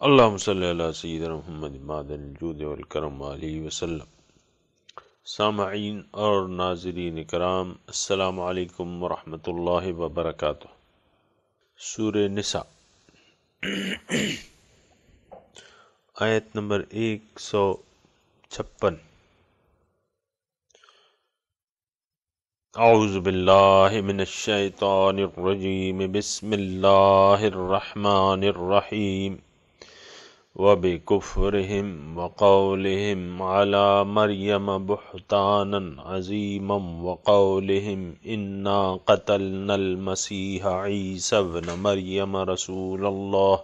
اللہم صلی علی سیدنا محمد معدن الجود والکرم علیہ وسلم۔ سامعین اور ناظرین کرام، السلام علیکم ورحمۃ اللہ وبرکاتہ۔ سورہ نساء آیت نمبر 156۔ اعوذ باللہ من الشیطان الرجیم، بسم اللہ الرحمن الرحیم۔ وَبِكُفْرِهِمْ وَقَوْلِهِمْ عَلَى مَرْيَمَ بُهْتَانًا عَظِيمًا وَقَوْلِهِمْ إِنَّا قَتَلْنَا الْمَسِيحَ عِيسَى ابْنَ مَرْيَمَ رَسُولَ اللَّهِ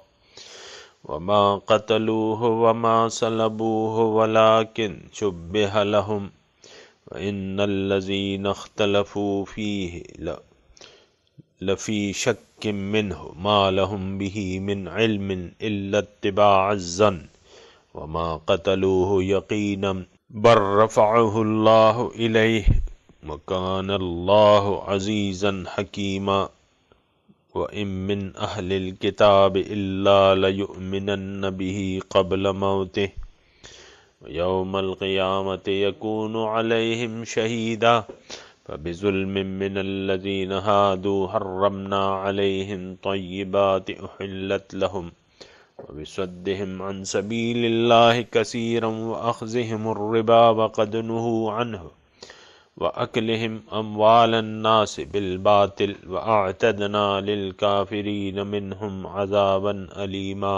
وَمَا قَتَلُوهُ وَمَا صَلَبُوهُ وَلَكِنْ شُبِّهَ لَهُمْ وَإِنَّ الَّذِينَ اخْتَلَفُوا فِيهِ لفی شک منہ ما لہم بہ من علم الا اتباع الظن وما قتلوہ یقینا بل رفعہ اللہ الیہ وکان اللہ عزیزا حکیما وَإِن مِّنْ أَهْلِ الْكِتَابِ إِلَّا لَيُؤْمِنَنَّ بِهِ قَبْلَ مَوْتِهِ وَيَوْمَ الْقِيَامَةِ يَكُونُ عَلَيْهِمْ شَهِيدًا فَبِظُلْمٍ مِّنَ الَّذِينَ هَادُوا حَرَّمْنَا عَلَيْهِمْ طَيِّبَاتٍ أُحِلَّتْ لَهُمْ وَبِصَدِّهِمْ عَنْ سَبِيلِ اللَّهِ كَثِيرًا وَأَخْذِهِمُ الرِّبَا وَقَدْ نُهُوا عَنْهُ وَأَكْلِهِمْ أَمْوَالَ النَّاسِ بِالْبَاطِلِ وَأَعْتَدْنَا لِلْكَافِرِينَ مِنْهُمْ عَذَابًا أَلِيمًا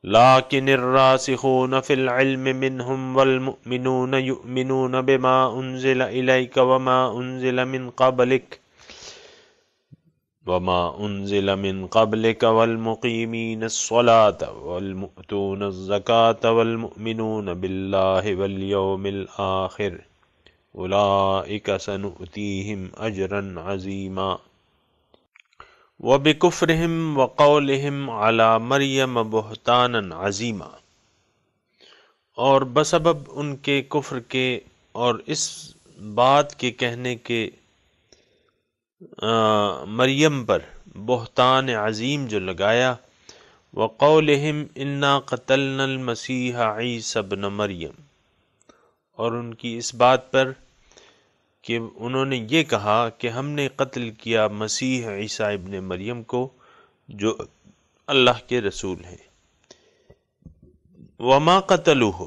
لكن الراسخون في العلم منهم والمؤمنون يؤمنون بما أنزل إليك وما أنزل من قبلك والمقيمين الصلاة والمؤتون الزكاة والمؤمنون بالله واليوم الآخر أولئك سنؤتيهم أجرا عظيما وَبِكُفْرِهِمْ وَقَوْلِهِمْ عَلَى مَرْيَمَ بُهْتَانًا عَظِيمًا، اور بسبب ان کے کفر کے اور اس بات کے کہنے کے مریم پر بہتان عظیم جو لگایا، وَقَوْلِهِمْ إِنَّا قَتَلْنَا الْمَسِيحَ عِيسَى ابْنَ مَرْيَم، اور ان کی اس بات پر کہ انہوں نے یہ کہا کہ ہم نے قتل کیا مسیح عیسیٰ ابن مریم کو جو اللہ کے رسول ہیں۔ وما قتلوہ،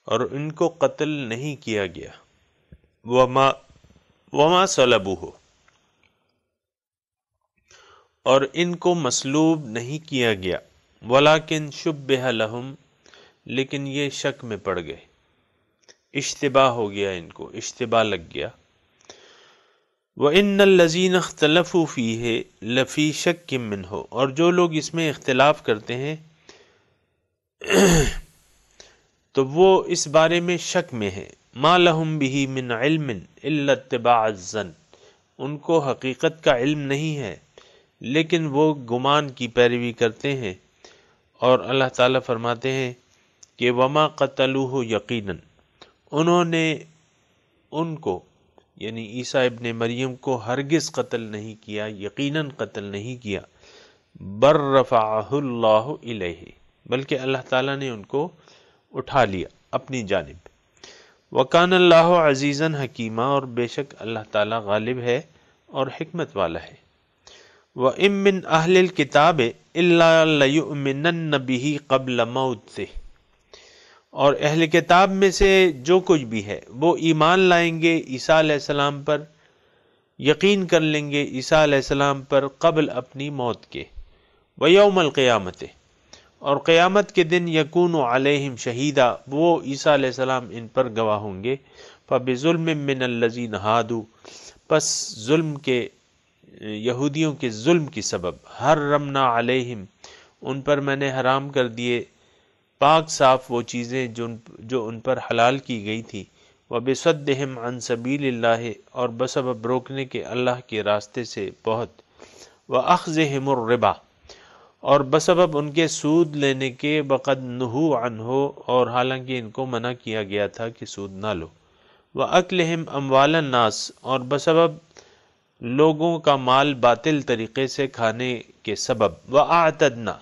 اور ان کو قتل نہیں کیا گیا، وما صلبوہ، اور ان کو مصلوب نہیں کیا گیا، ولیکن شبہ لہم، لیکن یہ شک میں پڑ گئے، اشتباہ ہو گیا، ان کو اشتباہ لگ گیا۔ وَإِنَّ الَّذِينَ اخْتَلَفُوا فِيهِ لَفِي شَكٍّ مِّنْهُ، اور جو لوگ اس میں اختلاف کرتے ہیں تو وہ اس بارے میں شک میں ہیں، مَا لَهُمْ بِهِ مِنْ عِلْمٍ إِلَّا اتِّبَاعَ الظَّنِّ، ان کو حقیقت کا علم نہیں ہے لیکن وہ گمان کی پیروی کرتے ہیں۔ اور اللہ تعالیٰ فرماتے ہیں کہ وَمَا قَتَلُوهُ يَقِينًا، انہوں نے ان کو یعنی عیسیٰ ابن مریم کو ہرگز قتل نہیں کیا، یقیناً قتل نہیں کیا، بر رفعہ اللہ الیہ، بلکہ اللہ تعالیٰ نے ان کو اٹھا لیا اپنی جانب۔ وکان اللہ عزیزاً حکیما، اور بے شک اللہ تعالیٰ غالب ہے اور حکمت والا ہے۔ وَإِن مِّنْ أَهْلِ الْكِتَابِ إِلَّا لَيُؤْمِنَنَّ بِهِ قَبْلَ مَوْتِهِ، اور اہل کتاب میں سے جو کچھ بھی ہے وہ ایمان لائیں گے عیسیٰ علیہ السلام پر، یقین کر لیں گے عیسیٰ علیہ السلام پر قبل اپنی موت کے۔ وَيَوْمَ الْقِيَامَةِ، اور قیامت کے دن یکون علیہم شہیدا، وہ عیسیٰ علیہ السلام ان پر گواہ ہوں گے۔ فَبِظُلْمٍ مِّنَ الَّذِينَ هَادُوا، پس ظلم کے یہودیوں کے ظلم کی سبب، حرمنا علیہم، ان پر میں نے حرام کر دیے پاک صاف وہ چیزیں جو ان پر حلال کی گئی تھی، وَبِصَدِّهِمْ عَنْ سَبِيلِ اللَّهِ، اور بسبب روکنے کے اللہ کے راستے سے بہت، وَأَخْذِهِمُ الرِّبَا، اور بسبب ان کے سود لینے کے، وَقَدْ نُهُوا عَنْهُ، اور حالانکہ ان کو منع کیا گیا تھا کہ سود نہ لو، وَأَكْلِهِمْ أَمْوَالَ النَّاسِ، اور بسبب لوگوں کا مال باطل طریقے سے کھانے کے سبب، وَأَعْتَدْنَا،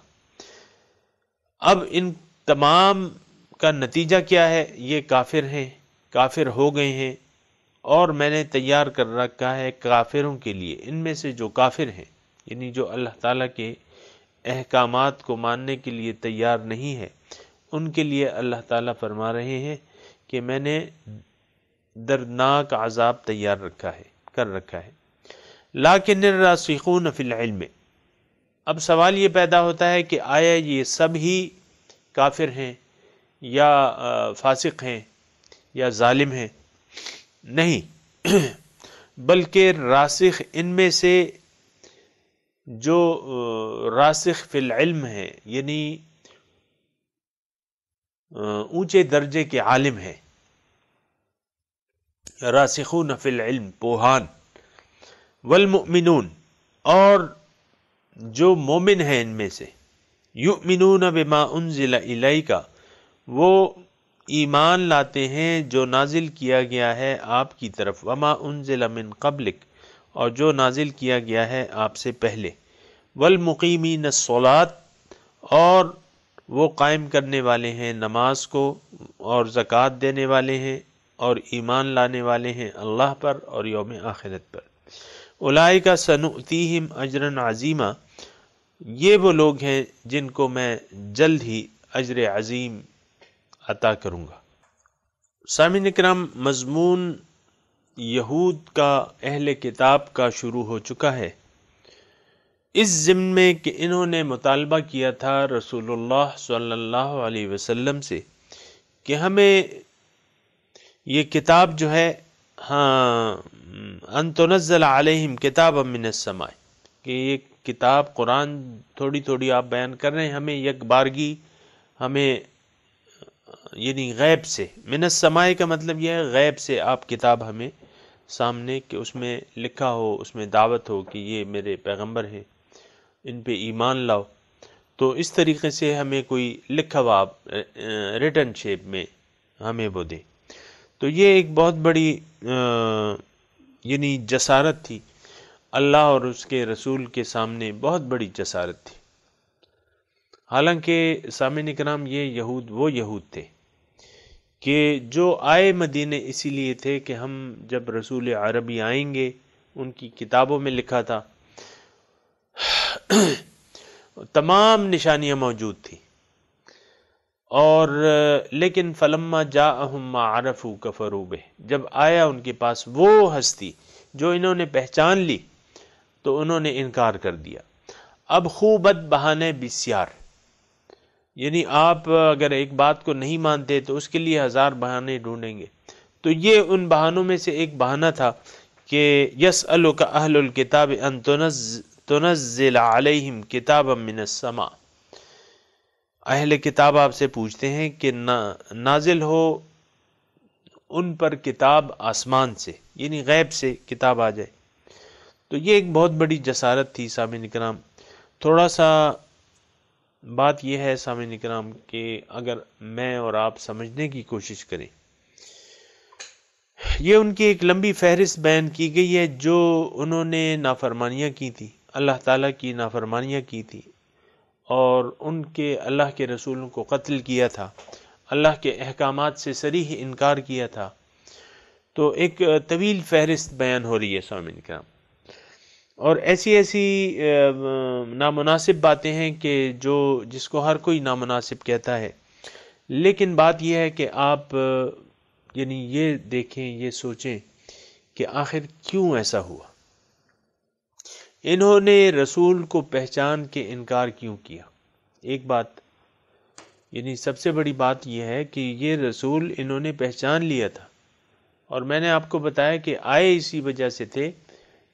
اب ان تمام کا نتیجہ کیا ہے؟ یہ کافر ہیں، کافر ہو گئے ہیں، اور میں نے تیار کر رکھا ہے کافروں کے لیے، ان میں سے جو کافر ہیں، یعنی جو اللہ تعالیٰ کے احکامات کو ماننے کے لیے تیار نہیں ہے، ان کے لیے اللہ تعالیٰ فرما رہے ہیں کہ میں نے دردناک عذاب تیار کر رکھا ہے۔ لیکن الراسخون فی العلم، اب سوال یہ پیدا ہوتا ہے کہ آیا یہ سب ہی کافر ہیں یا فاسق ہیں یا ظالم ہیں؟ نہیں، بلکہ راسخ ان میں سے جو راسخ فی العلم ہے، یعنی اونچے درجے کے عالم ہیں، راسخون فی العلم پوہان، والمؤمنون اور جو مومن ہیں ان میں سے، یؤمنون بما انزل الیک، وہ ایمان لاتے ہیں جو نازل کیا گیا ہے آپ کی طرف، وما انزل من قبلک، اور جو نازل کیا گیا ہے آپ سے پہلے، والمقیمین الصلاۃ، اور وہ قائم کرنے والے ہیں نماز کو، اور زکوٰۃ دینے والے ہیں، اور ایمان لانے والے ہیں اللہ پر اور یوم آخرت پر۔ اولئک سنؤتیہم اجرا عظیما، یہ وہ لوگ ہیں جن کو میں جلد ہی اجر عظیم عطا کروں گا۔ سامعین کرام، مضمون یہود کا، اہل کتاب کا شروع ہو چکا ہے، اس ضمن میں کہ انہوں نے مطالبہ کیا تھا رسول اللہ صلی اللہ علیہ وسلم سے کہ ہمیں یہ کتاب جو ہے، ان تنزل علیہم کتابا من السماء، کہ یہ کتاب قرآن تھوڑی تھوڑی آپ بیان کر رہے ہیں، ہمیں یک بارگی، ہمیں یعنی غیب سے، من السماء کا مطلب یہ ہے غیب سے آپ کتاب ہمیں سامنے، کہ اس میں لکھا ہو، اس میں دعوت ہو کہ یہ میرے پیغمبر ہیں، ان پہ ایمان لاؤ، تو اس طریقے سے ہمیں کوئی لکھا ہوا ریٹن شیپ میں ہمیں وہ دے۔ تو یہ ایک بہت بڑی یعنی جسارت تھی، اللہ اور اس کے رسول کے سامنے بہت بڑی جسارت تھی۔ حالانکہ سامعین کرام، یہ یہود وہ یہود تھے کہ جو آئے مدینے اسی لیے تھے کہ ہم جب رسول عربی آئیں گے، ان کی کتابوں میں لکھا تھا، تمام نشانیاں موجود تھیں، اور لیکن فلما جاءہم ما عرفوا کفروا بہ، جب آیا ان کے پاس وہ ہستی جو انہوں نے پہچان لی تو انہوں نے انکار کر دیا۔ اب خوبت بہانے بسیار، یعنی آپ اگر ایک بات کو نہیں مانتے تو اس کے لیے ہزار بہانے ڈھونڈیں گے، تو یہ ان بہانوں میں سے ایک بہانہ تھا کہ یسألک اہل الکتاب ان تنزل علیہم کتابا من السماء، اہل کتاب آپ سے پوچھتے ہیں کہ نازل ہو ان پر کتاب آسمان سے، یعنی غیب سے کتاب آ جائے۔ تو یہ ایک بہت بڑی جسارت تھی سامعین کرام۔ تھوڑا سا بات یہ ہے سامعین کرام کہ اگر میں اور آپ سمجھنے کی کوشش کریں، یہ ان کی ایک لمبی فہرست بیان کی گئی ہے جو انہوں نے نافرمانیاں کی تھی، اللہ تعالیٰ کی نافرمانیاں کی تھی، اور ان کے اللہ کے رسولوں کو قتل کیا تھا، اللہ کے احکامات سے صریح انکار کیا تھا۔ تو ایک طویل فہرست بیان ہو رہی ہے سامعین کرام، اور ایسی نامناسب باتیں ہیں کہ جس کو ہر کوئی نامناسب کہتا ہے، لیکن بات یہ ہے کہ آپ یعنی یہ دیکھیں، یہ سوچیں کہ آخر کیوں ایسا ہوا، انہوں نے رسول کو پہچان کے انکار کیوں کیا؟ ایک بات، یعنی سب سے بڑی بات یہ ہے کہ یہ رسول انہوں نے پہچان لیا تھا، اور میں نے آپ کو بتایا کہ آئے اسی وجہ سے تھے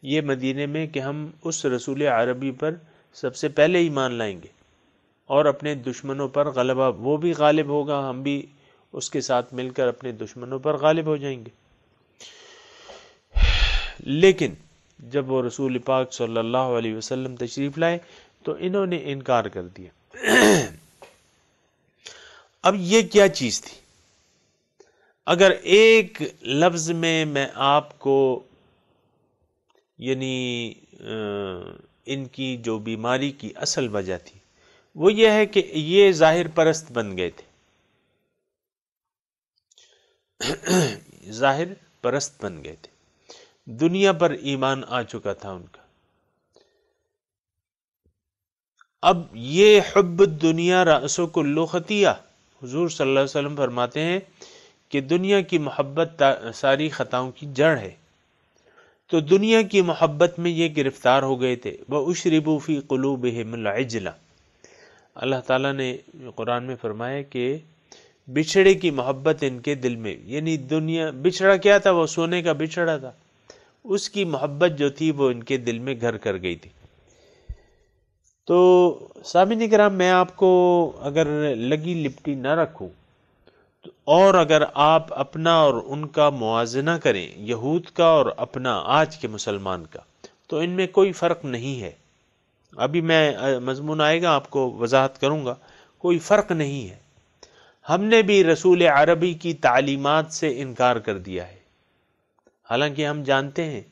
یہ مدینے میں کہ ہم اس رسول عربی پر سب سے پہلے ایمان لائیں گے، اور اپنے دشمنوں پر غلبہ، وہ بھی غالب ہوگا، ہم بھی اس کے ساتھ مل کر اپنے دشمنوں پر غالب ہو جائیں گے۔ لیکن جب وہ رسول پاک صلی اللہ علیہ وسلم تشریف لائے تو انہوں نے انکار کر دیا۔ اب یہ کیا چیز تھی؟ اگر ایک لفظ میں آپ کو یعنی ان کی جو بیماری کی اصل وجہ تھی وہ یہ ہے کہ یہ ظاہر پرست بن گئے تھے، ظاہر پرست بن گئے تھے، دنیا پر ایمان آ چکا تھا ان کا۔ اب یہ حب الدنیا رأس کل خطیہ، حضور صلی اللہ علیہ وسلم فرماتے ہیں کہ دنیا کی محبت ساری خطاؤں کی جڑ ہے۔ تو دنیا کی محبت میں یہ گرفتار ہو گئے تھے۔ وَأُشْرِبُوا فِي قُلُوبِهِمُ الْعِجْلَ، اللہ تعالیٰ نے قرآن میں فرمایا کہ بچھڑے کی محبت ان کے دل میں، یعنی دنیا، بچھڑا کیا تھا؟ وہ سونے کا بچھڑا تھا، اس کی محبت جو تھی وہ ان کے دل میں گھر کر گئی تھی۔ تو سامعین کرام، میں آپ کو اگر لگی لپٹی نہ رکھوں اور اگر آپ اپنا اور ان کا موازنہ کریں، یہود کا اور اپنا آج کے مسلمان کا، تو ان میں کوئی فرق نہیں ہے۔ ابھی میں مضمون آئے گا آپ کو وضاحت کروں گا، کوئی فرق نہیں ہے۔ ہم نے بھی رسول عربی کی تعلیمات سے انکار کر دیا ہے، حالانکہ ہم جانتے ہیں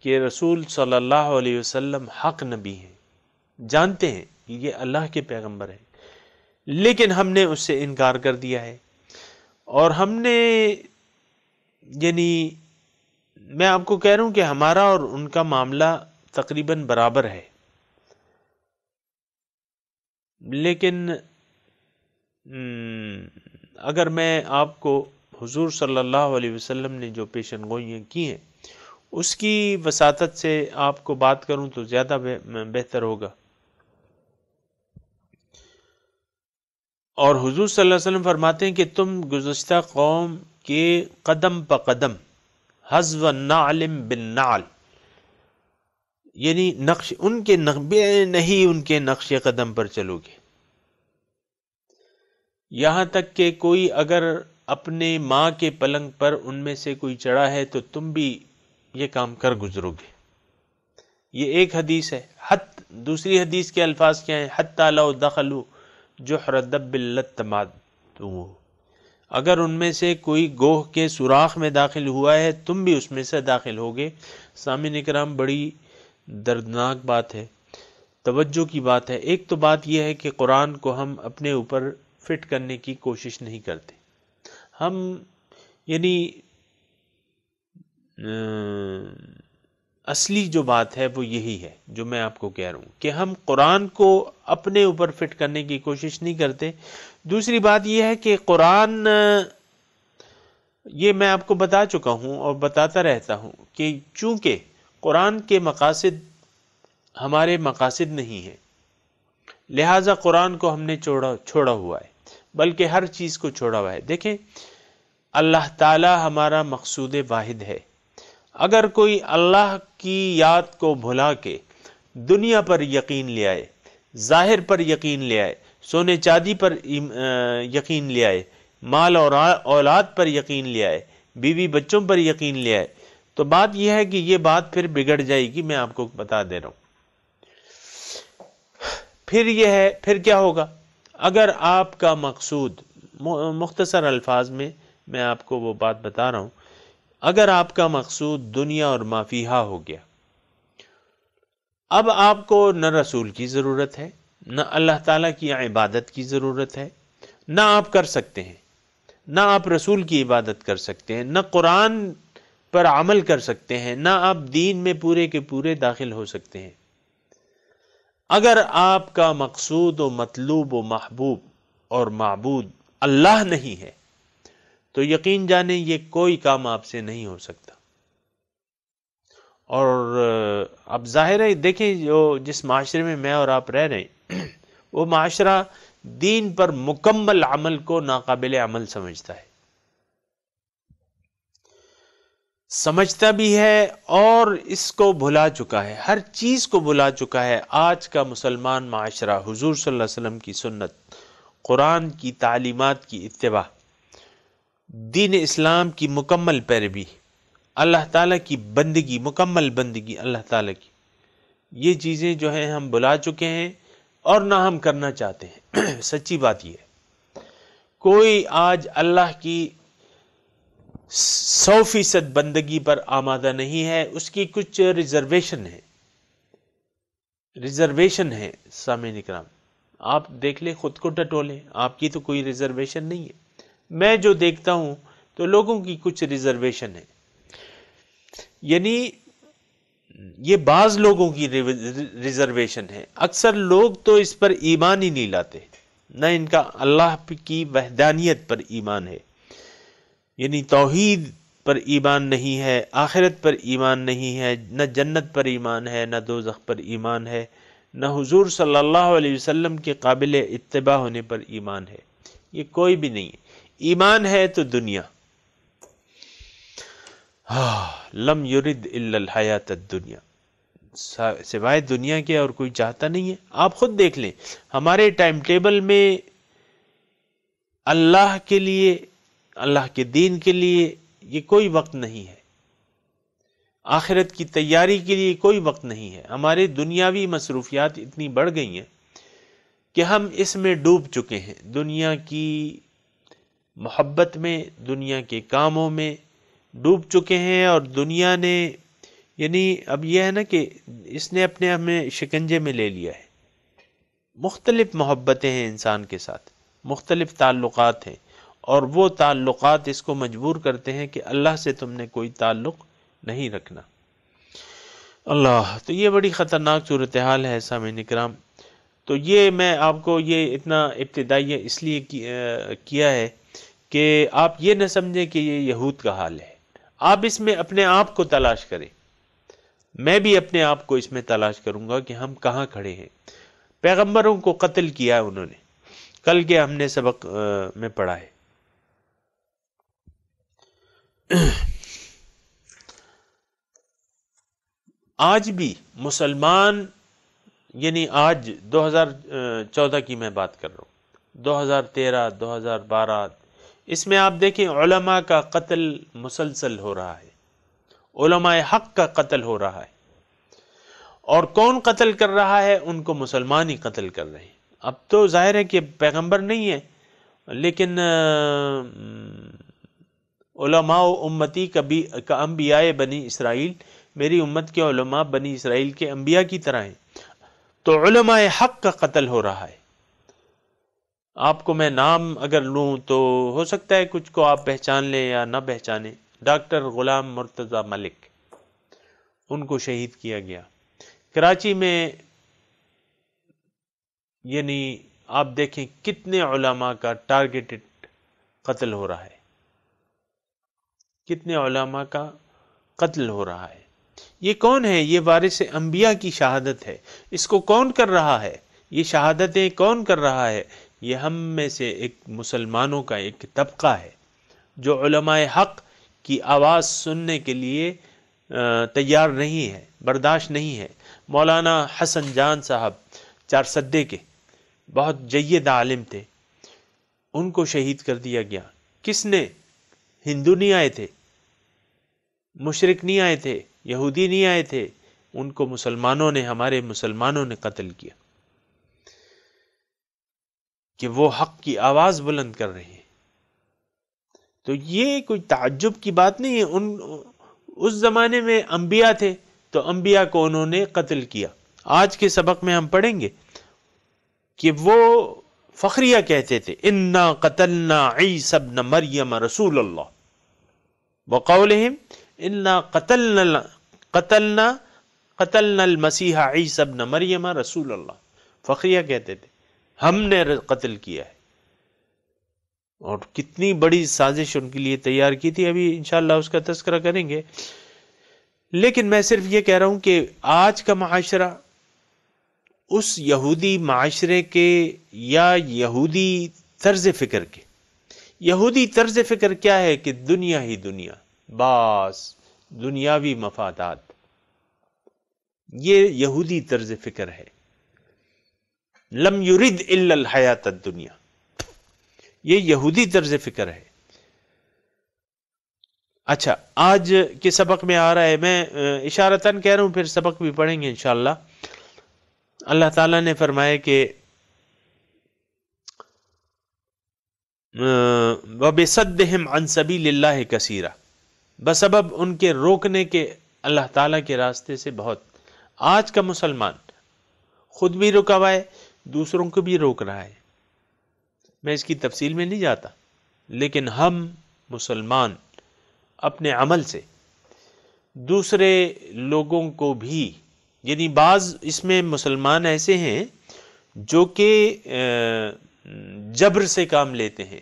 کہ رسول صلی اللہ علیہ وسلم حق نبی ہیں، جانتے ہیں کہ یہ اللہ کے پیغمبر ہیں، لیکن ہم نے اس سے انکار کر دیا ہے۔ اور ہم نے، یعنی میں آپ کو کہہ رہا ہوں کہ ہمارا اور ان کا معاملہ تقریباً برابر ہے، لیکن اگر میں آپ کو حضور صلی اللہ علیہ وسلم نے جو پیشن گوئیاں کی ہیں اس کی وساطت سے آپ کو بات کروں تو زیادہ بہتر ہوگا۔ اور حضور صلی اللہ علیہ وسلم فرماتے ہیں کہ تم گزشتہ قوم کے قدم پہ قدم حذو النعل بالنعل، یعنی نقش ان کے نہیں ان کے نقش قدم پر چلو گے، یہاں تک کہ کوئی اگر اپنے ماں کے پلنگ پر ان میں سے کوئی چڑھا ہے تو تم بھی یہ کام کر گزرو گے۔ یہ ایک حدیث ہے۔ دوسری حدیث کے الفاظ کیا ہیں؟ حتی لو دخلوا جحر دب لتمعتموہ، اگر ان میں سے کوئی گوہ کے سوراخ میں داخل ہوا ہے تم بھی اس میں سے داخل ہوگے۔ سامعین کرام، بڑی دردناک بات ہے، توجہ کی بات ہے۔ ایک تو بات یہ ہے کہ قرآن کو ہم اپنے اوپر فٹ کرنے کی کوشش نہیں کرتے، ہم یعنی اصلی جو بات ہے وہ یہی ہے جو میں آپ کو کہہ رہا ہوں کہ ہم قرآن کو اپنے اوپر فٹ کرنے کی کوشش نہیں کرتے۔ دوسری بات یہ ہے کہ قرآن، یہ میں آپ کو بتا چکا ہوں اور بتاتا رہتا ہوں کہ چونکہ قرآن کے مقاصد ہمارے مقاصد نہیں ہیں، لہٰذا قرآن کو ہم نے چھوڑا ہوا ہے، بلکہ ہر چیز کو چھوڑا ہوا ہے۔ دیکھیں، اللہ تعالی ہمارا مقصود واحد ہے۔ اگر کوئی اللہ کی یاد کو بھلا کے دنیا پر یقین لے آئے، ظاہر پر یقین لے آئے، سونے چاندی پر یقین لے آئے، مال اور اولاد پر یقین لے آئے، بیوی بچوں پر یقین لے آئے، تو بات یہ ہے کہ یہ بات پھر بگڑ جائے گی۔ میں آپ کو بتا دے رہا ہوں، پھر یہ ہے، پھر کیا ہوگا؟ اگر آپ کا مقصود، مختصر الفاظ میں آپ کو وہ بات بتا رہا ہوں، اگر آپ کا مقصود دنیا اور ما فیہا ہو گیا، اب آپ کو نہ رسول کی ضرورت ہے، نہ اللہ تعالیٰ کی عبادت کی ضرورت ہے، نہ آپ کر سکتے ہیں، نہ آپ رسول کی عبادت کر سکتے ہیں، نہ قرآن پر عمل کر سکتے ہیں، نہ آپ دین میں پورے کے پورے داخل ہو سکتے ہیں۔ اگر آپ کا مقصود و مطلوب و محبوب اور معبود اللہ نہیں ہے تو یقین جانیں یہ کوئی کام آپ سے نہیں ہو سکتا۔ اور اب ظاہر ہے، دیکھیں، جس معاشرے میں میں اور آپ رہ رہے ہیں وہ معاشرہ دین پر مکمل عمل کو ناقابل عمل سمجھتا ہے، سمجھتا بھی ہے اور اس کو بھلا چکا ہے، ہر چیز کو بھلا چکا ہے۔ آج کا مسلمان معاشرہ حضور صلی اللہ علیہ وسلم کی سنت، قرآن کی تعلیمات کی اتباع، دین اسلام کی مکمل پیروی، اللہ تعالیٰ کی بندگی، مکمل بندگی اللہ تعالیٰ کی، یہ چیزیں جو ہیں ہم بھلا چکے ہیں اور نہ ہم کرنا چاہتے ہیں۔ سچی بات یہ ہے، کوئی آج اللہ کی 100% بندگی پر آمادہ نہیں ہے، اس کی کچھ ریزرویشن ہے سامعین کرام، آپ دیکھ لیں، خود کو ٹٹولیں، آپ کی تو کوئی ریزرویشن نہیں ہے۔ میں جو دیکھتا ہوں تو لوگوں کی کچھ ریزرویشن ہے، یعنی یہ بعض لوگوں کی ریزرویشن ہے، اکثر لوگ تو اس پر ایمان ہی نہیں لاتے، نہ ان کا اللہ کی وحدانیت پر ایمان ہے، یعنی توحید پر ایمان نہیں ہے، آخرت پر ایمان نہیں ہے، نہ جنت پر ایمان ہے، نہ دوزخ پر ایمان ہے، نہ حضور صلی اللہ علیہ وسلم کے قابل اتباع ہونے پر ایمان ہے، یہ کوئی بھی نہیں ہے۔ ایمان ہے تو دنیا، لم یرد الا الحیات الدنیا، سوائے دنیا کے اور کوئی چاہتا نہیں ہے۔ آپ خود دیکھ لیں، ہمارے ٹائم ٹیبل میں اللہ کے لیے، اللہ کے دین کے لیے یہ کوئی وقت نہیں ہے، آخرت کی تیاری کے لیے کوئی وقت نہیں ہے۔ ہمارے دنیاوی مصروفیات اتنی بڑھ گئی ہیں کہ ہم اس میں ڈوب چکے ہیں، دنیا کی محبت میں، دنیا کے کاموں میں ڈوب چکے ہیں، اور دنیا نے، یعنی اب یہ ہے نا کہ اس نے اپنے ہمیں شکنجے میں لے لیا ہے۔ مختلف محبتیں ہیں انسان کے ساتھ، مختلف تعلقات ہیں، اور وہ تعلقات اس کو مجبور کرتے ہیں کہ اللہ سے تم نے کوئی تعلق نہیں رکھنا۔ اللہ، تو یہ بڑی خطرناک صورتحال ہے سامعین کرام۔ تو یہ میں آپ کو یہ اتنا ابتدائیہ اس لیے کیا ہے کہ آپ یہ نہ سمجھیں کہ یہ یہود کا حال ہے، آپ اس میں اپنے آپ کو تلاش کریں، میں بھی اپنے آپ کو اس میں تلاش کروں گا کہ ہم کہاں کھڑے ہیں۔ پیغمبروں کو قتل کیا ہے انہوں نے، کل کے ہم نے سبق میں پڑھا ہے۔ آج بھی مسلمان، یعنی آج 2014 کی میں بات کر رہا ہوں، 2013 2012، اس میں آپ دیکھیں علماء کا قتل مسلسل ہو رہا ہے، علماء حق کا قتل ہو رہا ہے، اور کون قتل کر رہا ہے؟ ان کو مسلمان ہی قتل کر رہے ہیں۔ اب تو ظاہر ہے کہ پیغمبر نہیں ہے، لیکن علماء امتی کا انبیاء بنی اسرائیل، میری امت کے علماء بنی اسرائیل کے انبیاء کی طرح ہیں، تو علماء حق کا قتل ہو رہا ہے۔ آپ کو میں نام اگر لوں تو ہو سکتا ہے کچھ کو آپ پہچان لیں یا نہ پہچانیں۔ ڈاکٹر غلام مرتضی ملک، ان کو شہید کیا گیا کراچی میں، یعنی آپ دیکھیں کتنے علماء کا ٹارگیٹڈ قتل ہو رہا ہے، کتنے علماء کا قتل ہو رہا ہے۔ یہ کون ہے؟ یہ وارث انبیاء کی شہادت ہے۔ اس کو کون کر رہا ہے؟ یہ شہادتیں کون کر رہا ہے؟ یہ ہم میں سے ایک مسلمانوں کا ایک طبقہ ہے جو علماء حق کی آواز سننے کے لیے تیار نہیں ہے، برداشت نہیں ہے۔ مولانا حسن جان صاحب چارسدے کے بہت جید عالم تھے، ان کو شہید کر دیا گیا۔ کس نے؟ ہندو نہیں آئے تھے، مشرک نہیں آئے تھے، یہودی نہیں آئے تھے، ان کو مسلمانوں نے، ہمارے مسلمانوں نے قتل کیا کہ وہ حق کی آواز بلند کر رہے ہیں۔ تو یہ کوئی تعجب کی بات نہیں ہے، اس زمانے میں انبیاء تھے تو انبیاء کو انہوں نے قتل کیا۔ آج کے سبق میں ہم پڑھیں گے کہ وہ فخریہ کہتے تھے، اِنَّا قَتَلْنَا عِیسَى ابْنَ مَرْيَمَ رسول اللہ، وقولہم اِنَّا قتلنا المسیح عیسی ابن مریم رسول اللہ۔ فخریہ کہتے تھے ہم نے قتل کیا ہے، اور کتنی بڑی سازش ان کے لیے تیار کی تھی، ابھی انشاءاللہ اس کا تذکرہ کریں گے۔ لیکن میں صرف یہ کہہ رہا ہوں کہ آج کا معاشرہ اس یہودی معاشرے کے یا یہودی طرز فکر کے، یہودی طرز فکر کیا ہے کہ دنیا ہی دنیا، بس دنیاوی مفادات، یہ یہودی طرز فکر ہے۔ لم یرد الا الحیات الدنیا، یہ یہودی طرز فکر ہے۔ اچھا، آج کے سبق میں آ رہا ہے، میں اشارتاً کہہ رہا ہوں، پھر سبق بھی پڑھیں گے انشاءاللہ۔ اللہ تعالیٰ نے فرمایا کہ وَبِصَدِّهِمْ عَنْ سَبِيلِ اللَّهِ كَثِيرًا، بسبب ان کے روکنے کے اللہ تعالیٰ کے راستے سے بہت۔ آج کا مسلمان خود بھی رکا ہوا ہے، دوسروں کو بھی روک رہا ہے. میں اس کی تفصیل میں نہیں جاتا، لیکن ہم مسلمان اپنے عمل سے دوسرے لوگوں کو بھی، یعنی بعض اس میں مسلمان ایسے ہیں جو کہ جبر سے کام لیتے ہیں،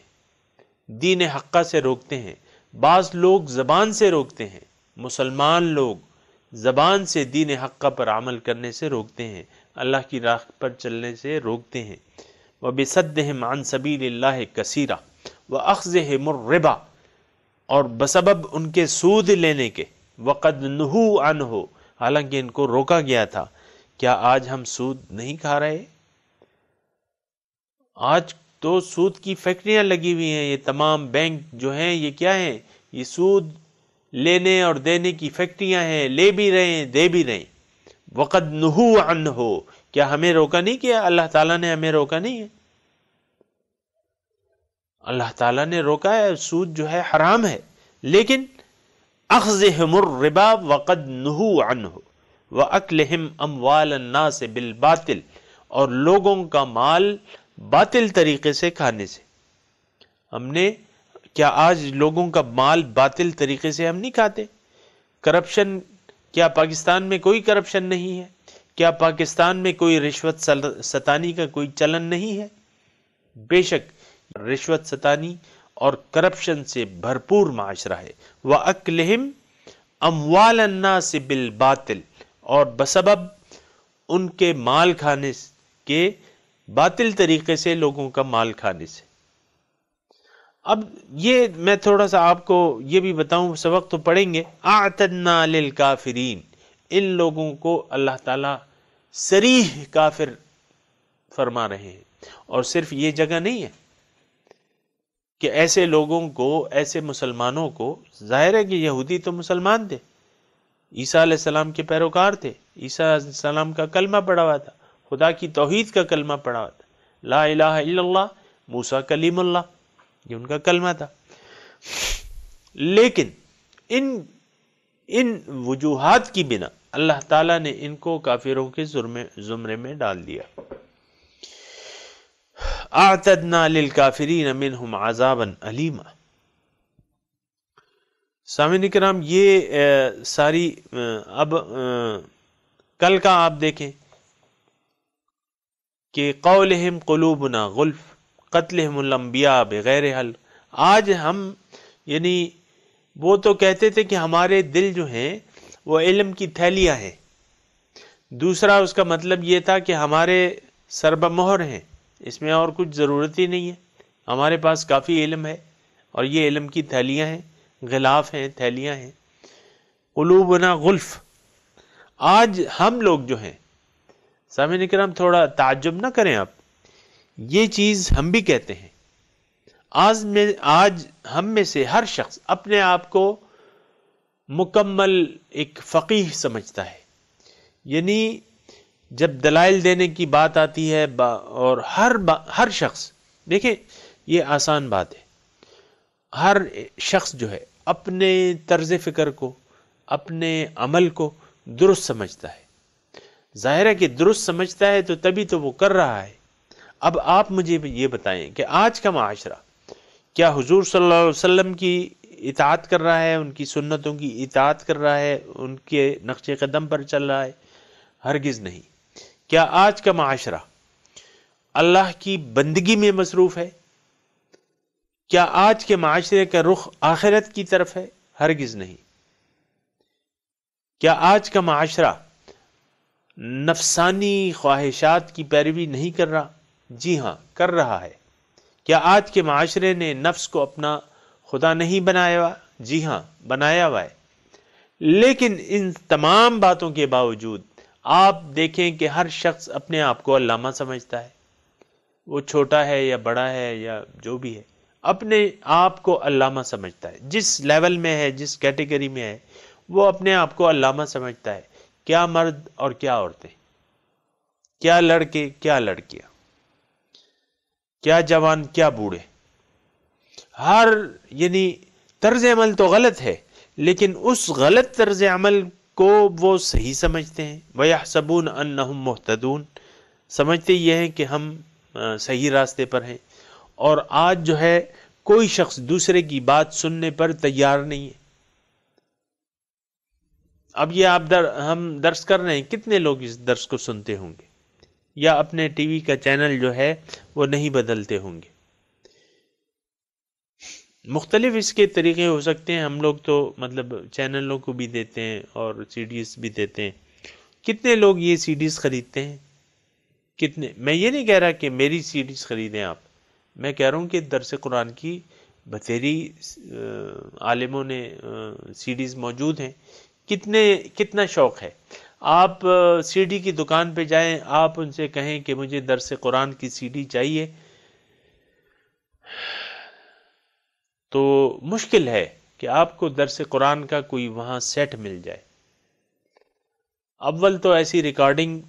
دین حقہ سے روکتے ہیں. بعض لوگ زبان سے روکتے ہیں، مسلمان لوگ زبان سے دین حقہ پر عمل کرنے سے روکتے ہیں، اللہ کی راہ پر چلنے سے روکتے ہیں. وَبِصَدِّهِمْ عَنْ سَبِيلِ اللَّهِ كَثِيرًا وَأَخْذِهِمُ الرِّبَا، اور بسبب ان کے سود لینے کے، وَقَدْ نُهُوا عَنْهُ، حالانکہ ان کو روکا گیا تھا. کیا آج ہم سود نہیں کھا رہے؟ آج تو سود کی فیکٹریاں لگی ہوئی ہیں. یہ تمام بینک جو ہیں یہ کیا ہیں؟ یہ سود لینے اور دینے کی فیکٹریاں ہیں، لے بھی رہے ہیں دے بھی رہے ہیں. وَقَدْ نُهُوا عَنْهُ، کیا ہمیں روکا نہیں کیا؟ اللہ تعالیٰ نے ہمیں روکا نہیں ہے. اللہ تعالیٰ نے روکا ہے، سود جو ہے حرام ہے، لیکن اخذہم الربا وقد نہوا عنہ واکلہم اموال الناس بالباطل، اور لوگوں کا مال باطل طریقے سے کھانے سے. ہم نے کیا آج لوگوں کا مال باطل طریقے سے ہم نہیں کھاتے؟ کرپشن، کیا پاکستان میں کوئی کرپشن نہیں ہے؟ کیا پاکستان میں کوئی رشوت ستانی کا کوئی چلن نہیں ہے؟ بے شک رشوت ستانی اور کرپشن سے بھرپور معاشرہ ہے. وَأَكْلِهِمْ أَمْوَالَ النَّاسِ بِالْبَاطِلِ، اور بسبب ان کے مال کھانے کے، باطل طریقے سے لوگوں کا مال کھانے سے. اب یہ میں تھوڑا سا آپ کو یہ بھی بتاؤں، سبق تو پڑھیں گے. اعتدنا للکافرین، ان لوگوں کو اللہ تعالیٰ صریح کافر فرما رہے ہیں. اور صرف یہ جگہ نہیں ہے کہ ایسے لوگوں کو، ایسے مسلمانوں کو، ظاہر ہے کہ یہودی تو مسلمان تھے، عیسیٰ علیہ السلام کے پیروکار تھے، عیسیٰ علیہ السلام کا کلمہ پڑھا ہوا تھا، خدا کی توحید کا کلمہ پڑھا ہوا تھا، لا الہ الا اللہ، موسیٰ کلیم اللہ، یہ ان کا کلمہ تھا. لیکن ان وجوہات کی بنا اللہ تعالیٰ نے ان کو کافروں کے زمرے میں ڈال دیا. اعتدنا للکافرین منہم عذابا علیما. سامعین کرام، یہ ساری اب کل کا آپ دیکھیں کہ قولہم قلوبنا غلف قتلہم الانبیاء بغیر حل. آج ہم، یعنی وہ تو کہتے تھے کہ ہمارے دل جو ہیں وہ علم کی تھیلیاں ہیں. دوسرا اس کا مطلب یہ تھا کہ ہمارے سر بمہر ہیں، اس میں اور کچھ ضرورت ہی نہیں ہے، ہمارے پاس کافی علم ہے، اور یہ علم کی تھیلیاں ہیں، غلاف ہیں، تھیلیاں ہیں. قلوبنا غلف. آج ہم لوگ جو ہیں، سامعین کرام تھوڑا تعجب نہ کریں آپ، یہ چیز ہم بھی کہتے ہیں. آج ہم میں سے ہر شخص اپنے آپ کو مکمل ایک فقیہ سمجھتا ہے. یعنی جب دلائل دینے کی بات آتی ہے، اور ہر شخص، دیکھیں یہ آسان بات ہے، ہر شخص جو ہے اپنے طرز فکر کو، اپنے عمل کو درست سمجھتا ہے. ظاہر ہے کہ درست سمجھتا ہے تو تبھی تو وہ کر رہا ہے. اب آپ مجھے یہ بتائیں کہ آج کا معاشرہ کیا حضور صلی اللہ علیہ وسلم کی اطاعت کر رہا ہے، ان کی سنتوں کی اطاعت کر رہا ہے، ان کے نقش قدم پر چل رہا ہے؟ ہرگز نہیں. کیا آج کا معاشرہ اللہ کی بندگی میں مصروف ہے؟ کیا آج کے معاشرے کا رخ آخرت کی طرف ہے؟ ہرگز نہیں. کیا آج کا معاشرہ نفسانی خواہشات کی پیروی نہیں کر رہا؟ جی ہاں، کر رہا ہے. کیا آج کے معاشرے نے نفس کو اپنا خدا نہیں بنایا ہوا؟ جی ہاں، بنایا ہوا ہے. لیکن ان تمام باتوں کے باوجود آپ دیکھیں کہ ہر شخص اپنے آپ کو علامہ سمجھتا ہے. وہ چھوٹا ہے یا بڑا ہے یا جو بھی ہے، اپنے آپ کو علامہ سمجھتا ہے. جس لیول میں ہے، جس کیٹیگری میں ہے، وہ اپنے آپ کو علامہ سمجھتا ہے. کیا مرد اور کیا عورتیں، کیا لڑکے کیا لڑکیاں، کیا جوان کیا بوڑھے، یعنی طرز عمل تو غلط ہے، لیکن اس غلط طرز عمل کو وہ صحیح سمجھتے ہیں. وَيَحْسَبُونَ أَنَّهُمْ مُهْتَدُونَ. سمجھتے یہ ہیں کہ ہم صحیح راستے پر ہیں، اور آج جو ہے کوئی شخص دوسرے کی بات سننے پر تیار نہیں ہے۔ اب یہ ہم درس کر رہے ہیں، کتنے لوگ اس درس کو سنتے ہوں گے، یا اپنے ٹی وی کا چینل جو ہے وہ نہیں بدلتے ہوں گے۔ مختلف اس کے طریقے ہو سکتے ہیں، ہم لوگ تو مطلب چینلوں کو بھی دیتے ہیں اور سی ڈیز بھی دیتے ہیں۔ کتنے لوگ یہ سی ڈیز خریدتے ہیں؟ کتنے؟ میں یہ نہیں کہہ رہا کہ میری سی ڈیز خریدیں آپ، میں کہہ رہا ہوں کہ درس قرآن کی بتھیری عالموں نے سی ڈیز موجود ہیں، کتنا شوق ہے۔ آپ سی ڈی کی دکان پہ جائیں، آپ ان سے کہیں کہ مجھے درس قرآن کی سی ڈی چاہیے، تو مشکل ہے کہ آپ کو درس قرآن کا کوئی وہاں سیٹ مل جائے۔ اول تو ایسی ریکارڈنگ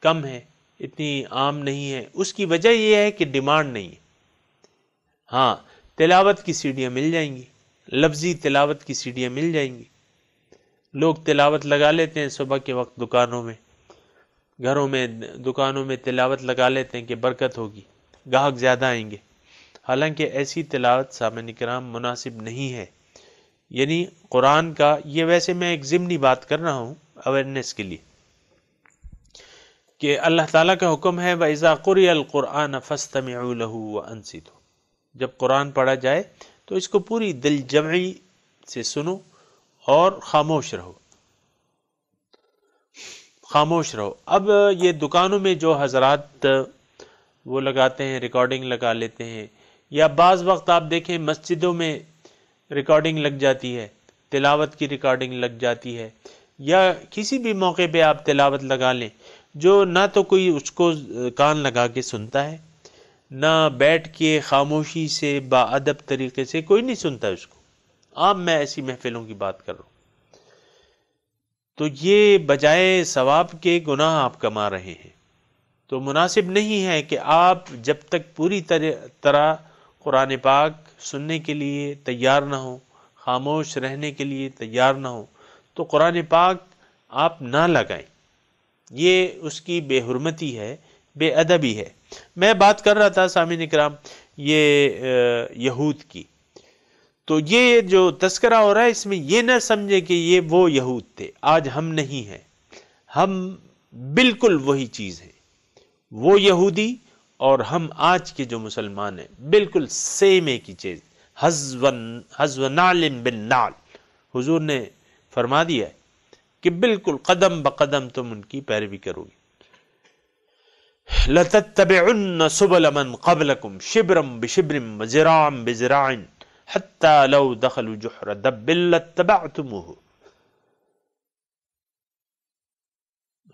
کم ہے، اتنی عام نہیں ہے۔ اس کی وجہ یہ ہے کہ ڈیمانڈ نہیں ہے۔ ہاں، تلاوت کی سیڑیاں مل جائیں گی، لفظی تلاوت کی سیڑیاں مل جائیں گی، لوگ تلاوت لگا لیتے ہیں صبح کے وقت، دکانوں میں، گھروں میں، دکانوں میں تلاوت لگا لیتے ہیں کہ برکت ہوگی، گاہک زیادہ آئیں گے۔ حالانکہ ایسی تلاوت سامعین کرام مناسب نہیں ہے۔ یعنی قرآن کا یہ، ویسے میں ایک ضمنی بات کر رہا ہوں اویئرنیس کے لیے، کہ اللہ تعالیٰ کا حکم ہے وَإِذَا قُرِئَ الْقُرْآنَ فَاسْتَمِعُوا لَهُ وَأَنصِتُوا، جب قرآن پڑھا جائے تو اس کو پوری دل جمعی سے سنو اور خاموش رہو، خاموش رہو۔ اب یہ دکانوں میں جو حضرات وہ لگاتے ہیں، ریکارڈنگ لگا لیتے ہیں، یا بعض وقت آپ دیکھیں مسجدوں میں ریکارڈنگ لگ جاتی ہے، تلاوت کی ریکارڈنگ لگ جاتی ہے، یا کسی بھی موقع پہ آپ تلاوت لگا لیں، جو نہ تو کوئی اس کو کان لگا کے سنتا ہے، نہ بیٹھ کے خاموشی سے باادب طریقے سے کوئی نہیں سنتا اس کو۔ عام میں ایسی محفلوں کی بات کر رہا ہوں، تو یہ بجائے ثواب کے گناہ آپ کما رہے ہیں۔ تو مناسب نہیں ہے کہ آپ جب تک پوری طرح قرآن پاک سننے کے لیے تیار نہ ہو، خاموش رہنے کے لیے تیار نہ ہو، تو قرآن پاک آپ نہ لگائیں۔ یہ اس کی بے حرمتی ہے، بے ادبی ہے۔ میں بات کر رہا تھا سامعین اکرام یہ یہود کی، تو یہ جو تذکرہ ہو رہا ہے اس میں یہ نہ سمجھے کہ یہ وہ یہود تھے، آج ہم نہیں ہیں، ہم بالکل وہی چیز ہیں۔ وہ یہودی اور ہم آج کے جو مسلمان ہیں بالکل سیم ایک ہی چیز، حذو نعل بالنعل، حضور نے فرما دیا ہے کہ بالکل قدم بقدم تم ان کی پیروی کرو گے۔ لَتَتَّبِعُنَّ سُبُلَ مَنْ قَبْلَكُمْ شِبْرًا بِشِبْرٍ وَذِرَاعًا بِذِرَاعٍ حَتَّى لَوْ دَخَلُوا جُحْرَ دَبٍّ لَاتَّبَعْتُمُوهُ۔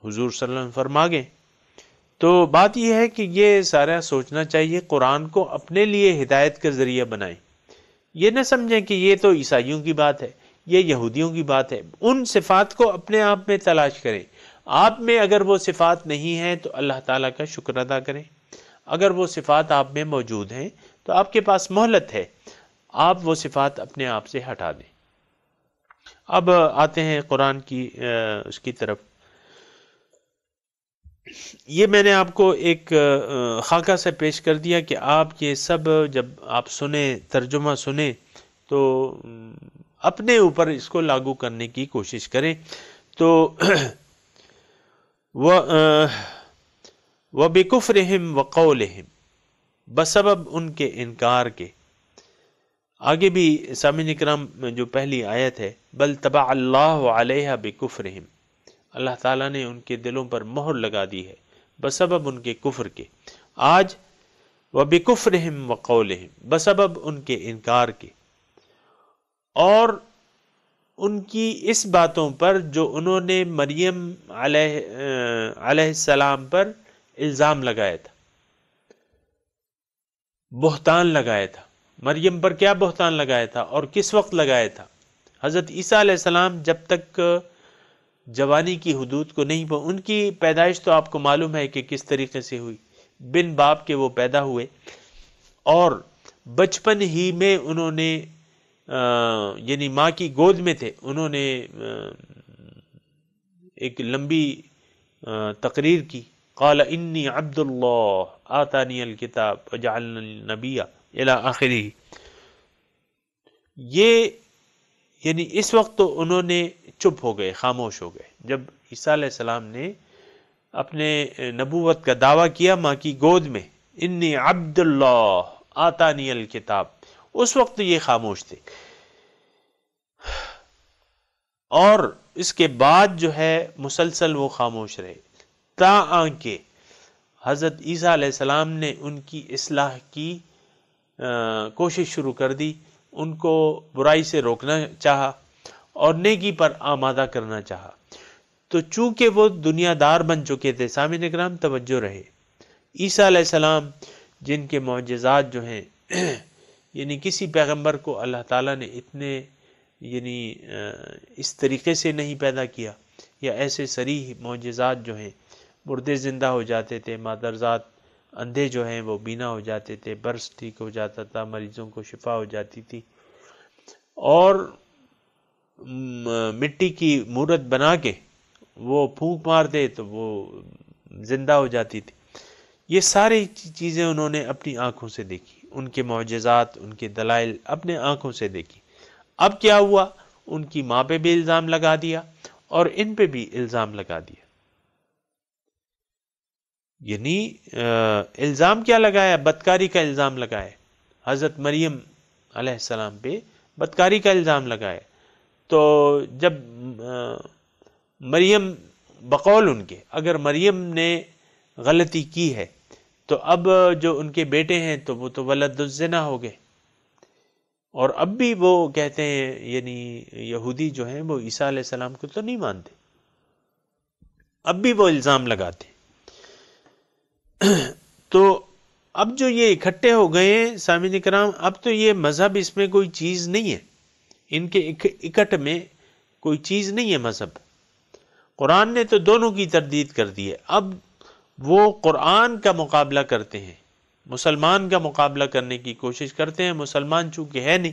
حضور صلی اللہ علیہ وسلم فرما گئے۔ تو بات یہ ہے کہ یہ سارا سوچنا چاہیے، قرآن کو اپنے لیے ہدایت کا ذریعہ بنائیں۔ یہ نہ سمجھیں کہ یہ تو عیسائیوں کی بات ہے، یہ یہودیوں کی بات ہے۔ ان صفات کو اپنے آپ میں تلاش کریں۔ آپ میں اگر وہ صفات نہیں ہیں تو اللہ تعالیٰ کا شکر ادا کریں۔ اگر وہ صفات آپ میں موجود ہیں تو آپ کے پاس مہلت ہے، آپ وہ صفات اپنے آپ سے ہٹا دیں۔ اب آتے ہیں قرآن کی اس کی طرف۔ یہ میں نے آپ کو ایک خاکہ سے پیش کر دیا کہ آپ یہ سب جب آپ سنیں، ترجمہ سنیں، تو اپنے اوپر اس کو لاگو کرنے کی کوشش کریں۔ تو وَبِكُفْرِهِمْ وَقَوْلِهِمْ، بسبب ان کے انکار کے۔ آگے بھی سامعین اکرام جو پہلی آیت ہے، بل طبع اللہ علیہا بکفرہم، اللہ تعالیٰ نے ان کے دلوں پر مہر لگا دی ہے بسبب ان کے کفر کے۔ آج وَبِكُفْرِهِمْ وَقَوْلِهِمْ، بسبب ان کے انکار کے اور ان کی اس باتوں پر جو انہوں نے مریم علیہ السلام پر الزام لگایا تھا، بہتان لگایا تھا۔ مریم پر کیا بہتان لگایا تھا اور کس وقت لگایا تھا؟ حضرت عیسیٰ علیہ السلام جب تک جوانی کی حدود کو نہیں ان کی پیدائش تو آپ کو معلوم ہے کہ کس طریقے سے ہوئی، بن باپ کے وہ پیدا ہوئے، اور بچپن ہی میں انہوں نے یعنی ماں کی گود میں تھے، انہوں نے ایک لمبی تقریر کی، قال انی عبد اللہ آتانی الکتاب وجعلنی نبیا الی آخرہ. یہ یعنی اس وقت تو انہوں نے چپ ہو گئے، خاموش ہو گئے. جب عیسیٰ علیہ السلام نے اپنے نبوت کا دعویٰ کیا ماں کی گود میں، انی عبد اللہ آتانی الکتاب، اس وقت یہ خاموش تھے. اور اس کے بعد جو ہے مسلسل وہ خاموش رہے، تاکہ حضرت عیسیٰ علیہ السلام نے ان کی اصلاح کی کوشش شروع کر دی، ان کو برائی سے روکنا چاہا اور نیکی پر آمادہ کرنا چاہا. تو چونکہ وہ دنیا دار بن چکے تھے، سامعین اکرام توجہ رہے، عیسیٰ علیہ السلام جن کے معجزات جو ہیں یعنی کسی پیغمبر کو اللہ تعالیٰ نے اتنے یعنی اس طریقے سے نہیں پیدا کیا، یا ایسے صریح معجزات جو ہیں، مردے زندہ ہو جاتے تھے، مادرزاد اندھے جو ہیں وہ بینا ہو جاتے تھے، برس ٹھیک ہو جاتا تھا، مریضوں کو شفا ہو جاتی تھی، اور مٹی کی مورت بنا کے وہ پھونک مار دے تو وہ زندہ ہو جاتی تھی. یہ ساری چیزیں انہوں نے اپنی آنکھوں سے دیکھی، ان کے معجزات، ان کے دلائل اپنے آنکھوں سے دیکھی. اب کیا ہوا؟ ان کی ماں پہ بھی الزام لگا دیا اور ان پہ بھی الزام لگا دیا. یعنی الزام کیا لگایا؟ بدکاری کا الزام لگایا. حضرت مریم علیہ السلام پہ بدکاری کا الزام لگایا. تو جب مریم بقول ان کے، اگر مریم نے غلطی کی ہے تو اب جو ان کے بیٹے ہیں تو وہ تو ولد الزنا ہو گئے. اور اب بھی وہ کہتے ہیں، یعنی یہودی جو ہیں وہ عیسیٰ علیہ السلام کو تو نہیں مانتے، اب بھی وہ الزام لگاتے. تو اب جو یہ اکٹھے ہو گئے ہیں سامعین کرام، اب تو یہ مذہب اس میں کوئی چیز نہیں ہے، ان کے اکٹھ میں کوئی چیز نہیں ہے مذہب. قرآن نے تو دونوں کی تردید کر دی ہے. اب وہ قرآن کا مقابلہ کرتے ہیں، مسلمان کا مقابلہ کرنے کی کوشش کرتے ہیں. مسلمان چونکہ ہے نہیں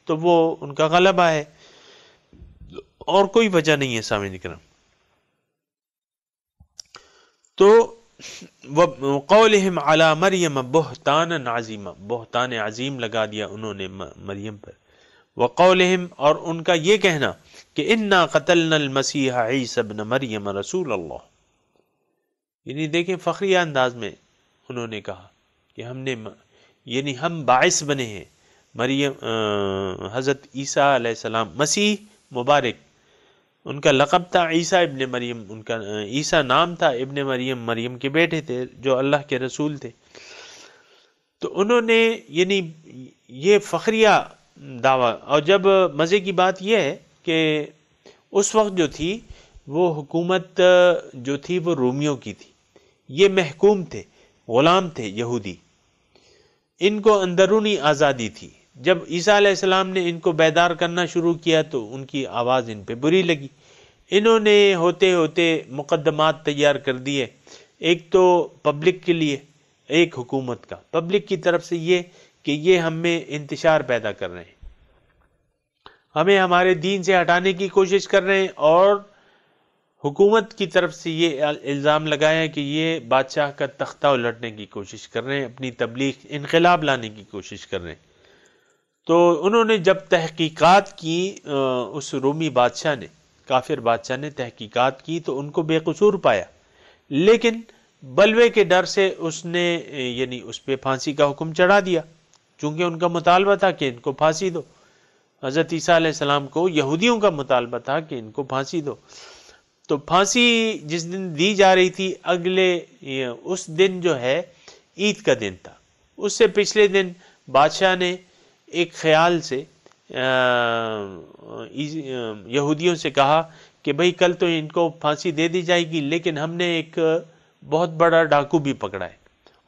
تو وہ ان کا غلبہ ہے، اور کوئی وجہ نہیں ہے سامعین کرام. تو وَقَوْلِهِمْ عَلَى مَرْيَمَ بُهْتَانًا عَظِيمًا، بہتان عظیم لگا دیا انہوں نے مریم پر. وَقَوْلِهِمْ، اور ان کا یہ کہنا کہ اِنَّا قَتَلْنَا الْمَسِيحَ عِيسَى ابْنَ مَرْيَمَ رسول اللہ. یعنی دیکھیں فخریہ انداز میں انہوں نے کہا کہ ہم نے، یعنی ہم باعث بنے ہیں مریم حضرت عیسیٰ علیہ السلام، مسیح مبارک ان کا لقب تھا، عیسیٰ ابن مریم ان کا، عیسیٰ نام تھا، ابن مریم مریم کے بیٹے تھے جو اللہ کے رسول تھے. تو انہوں نے یعنی یہ فخریہ دعویٰ. اور جب مزے کی بات یہ ہے کہ اس وقت جو تھی وہ حکومت جو تھی وہ رومیوں کی تھی، یہ محکوم تھے، غلام تھے یہودی، ان کو اندرونی آزادی تھی. جب عیسیٰ علیہ السلام نے ان کو بیدار کرنا شروع کیا تو ان کی آواز ان پہ بری لگی. انہوں نے ہوتے ہوتے مقدمات تیار کر دیے، ایک تو پبلک کے لیے، ایک حکومت کا. پبلک کی طرف سے یہ کہ یہ ہم میں انتشار پیدا کر رہے ہیں، ہمیں ہمارے دین سے ہٹانے کی کوشش کر رہے ہیں، اور حکومت کی طرف سے یہ الزام لگایا کہ یہ بادشاہ کا تختہ الٹنے کی کوشش کر رہے ہیں، اپنی تبلیغ انقلاب لانے کی کوشش کر رہے ہیں. تو انہوں نے جب تحقیقات کی، اس رومی بادشاہ نے، کافر بادشاہ نے تحقیقات کی تو ان کو بے قصور پایا، لیکن بلوے کے ڈر سے اس نے یعنی اس پہ پھانسی کا حکم چڑھا دیا، چونکہ ان کا مطالبہ تھا کہ ان کو پھانسی دو. حضرت عیسیٰ علیہ السلام کو یہودیوں کا مطالبہ تھا کہ ان کو پھانسی دو. تو پھانسی جس دن دی جا رہی تھی، اگلے اس دن جو ہے عید کا دن تھا. اس سے پچھلے دن بادشاہ نے ایک خیال سے یہودیوں سے کہا کہ بھئی کل تو ان کو پھانسی دے دی جائے گی، لیکن ہم نے ایک بہت بڑا ڈاکو بھی پکڑا ہے